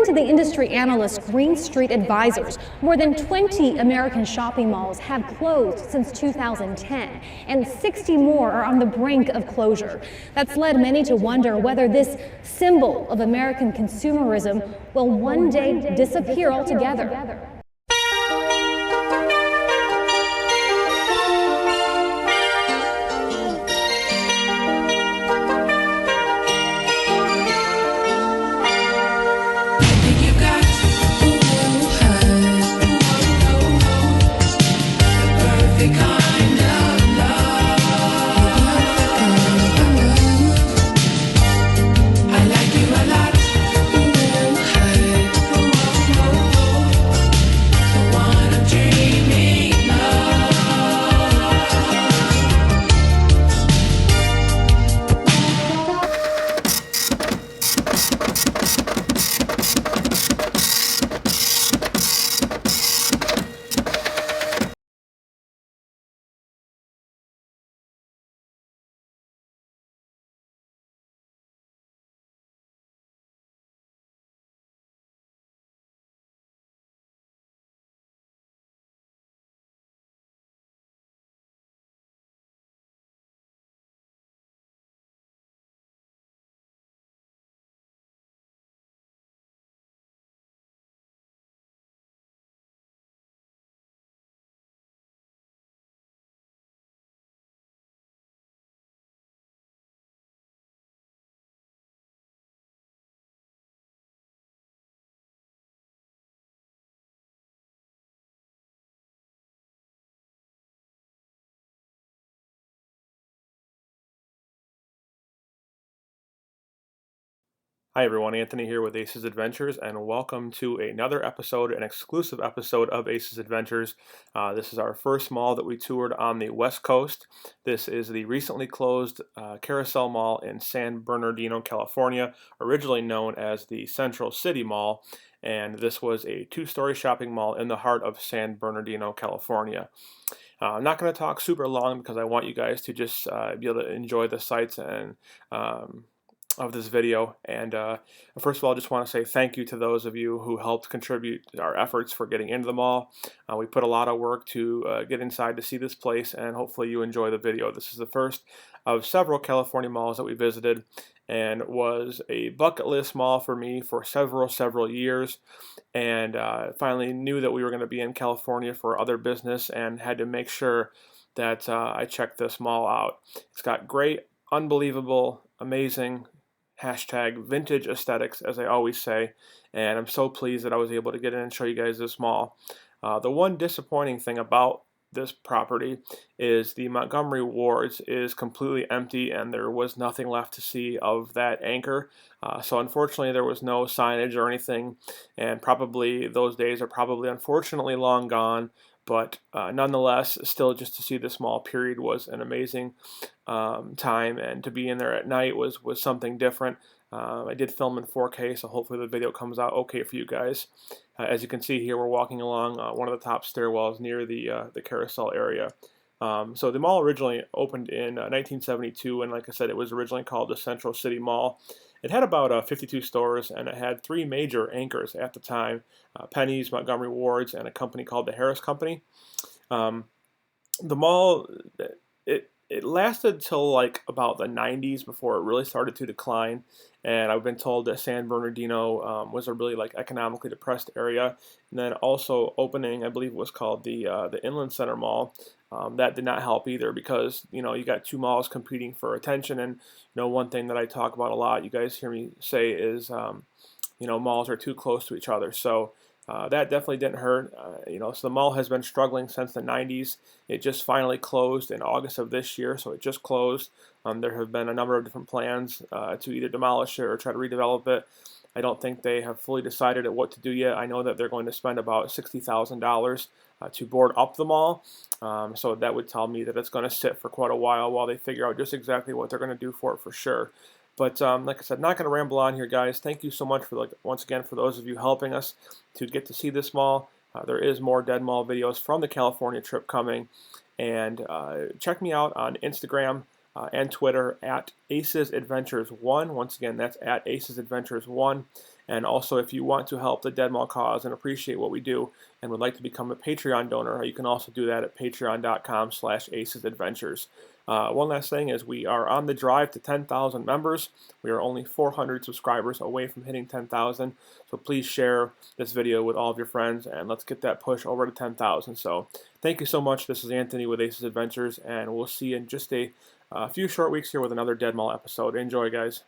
to the industry analyst Green Street Advisors, more than 20 American shopping malls have closed since 2010, and 60 more are on the brink of closure. That's led many to wonder whether this symbol of American consumerism will one day disappear altogether. Hi everyone, Anthony here with Ace's Adventures, and welcome to another episode, an exclusive episode of Ace's Adventures. This is our first mall that we toured on the West Coast. This is the recently closed Carousel Mall in San Bernardino, California, originally known as the Central City Mall, and this was a two-story shopping mall in the heart of San Bernardino, California. I'm not going to talk super long because I want you guys to just be able to enjoy the sights and of this video. And first of all, I just want to say thank you to those of you who helped contribute to our efforts for getting into the mall. We put a lot of work to get inside to see this place, and hopefully you enjoy the video. This is the first of several California malls that we visited, and was a bucket list mall for me for several years, and finally knew that we were going to be in California for other business and had to make sure that I checked this mall out. It's got great, unbelievable, amazing, hashtag vintage aesthetics, as I always say, and I'm so pleased that I was able to get in and show you guys this mall. The one disappointing thing about this property is the Montgomery Wards is completely empty, and there was nothing left to see of that anchor. So unfortunately there was no signage or anything, and probably those days are probably unfortunately long gone. But nonetheless, still just to see this mall period was an amazing time, and to be in there at night was something different. I did film in 4K, so hopefully the video comes out okay for you guys. As you can see here, we're walking along one of the top stairwells near the carousel area. So the mall originally opened in 1972, and like I said, it was originally called the Central City Mall. It had about 52 stores, and it had three major anchors at the time: Penny's, Montgomery Ward's, and a company called the Harris Company. The mall, it lasted till like about the 90s before it really started to decline. And I've been told that San Bernardino was a really like economically depressed area. And then also opening, I believe it was called the Inland Center Mall. That did not help either, because you got two malls competing for attention. And one thing that I talk about a lot, you guys hear me say, is malls are too close to each other. So that definitely didn't hurt. So the mall has been struggling since the 90s. It just finally closed in August of this year, so it just closed. There have been a number of different plans to either demolish it or try to redevelop it. I don't think they have fully decided at what to do yet. I know that they're going to spend about $60,000 to board up the mall. So that would tell me that it's going to sit for quite a while they figure out just exactly what they're going to do for it for sure. But like I said, not going to ramble on here, guys. Thank you so much for once again for those of you helping us to get to see this mall. There is more Dead Mall videos from the California trip coming, and check me out on Instagram. and Twitter at Aces Adventures 1. Once again, that's at Aces Adventures 1. And also, if you want to help the Dead Mall cause and appreciate what we do and would like to become a Patreon donor, you can also do that at patreon.com/acesadventures. One last thing is we are on the drive to 10,000 members. We are only 400 subscribers away from hitting 10,000. So please share this video with all of your friends and let's get that push over to 10,000. So thank you so much. This is Anthony with Aces Adventures, and we'll see you in just a few short weeks here with another Dead Mall episode. Enjoy, guys.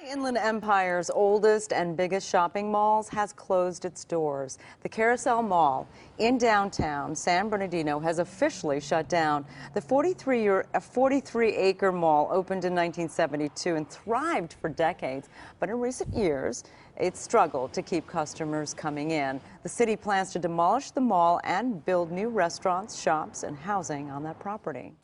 The Inland Empire's oldest and biggest shopping malls has closed its doors. The Carousel Mall in downtown San Bernardino has officially shut down. The 43-acre mall opened in 1972 and thrived for decades, but in recent years, it struggled to keep customers coming in. The city plans to demolish the mall and build new restaurants, shops, and housing on that property.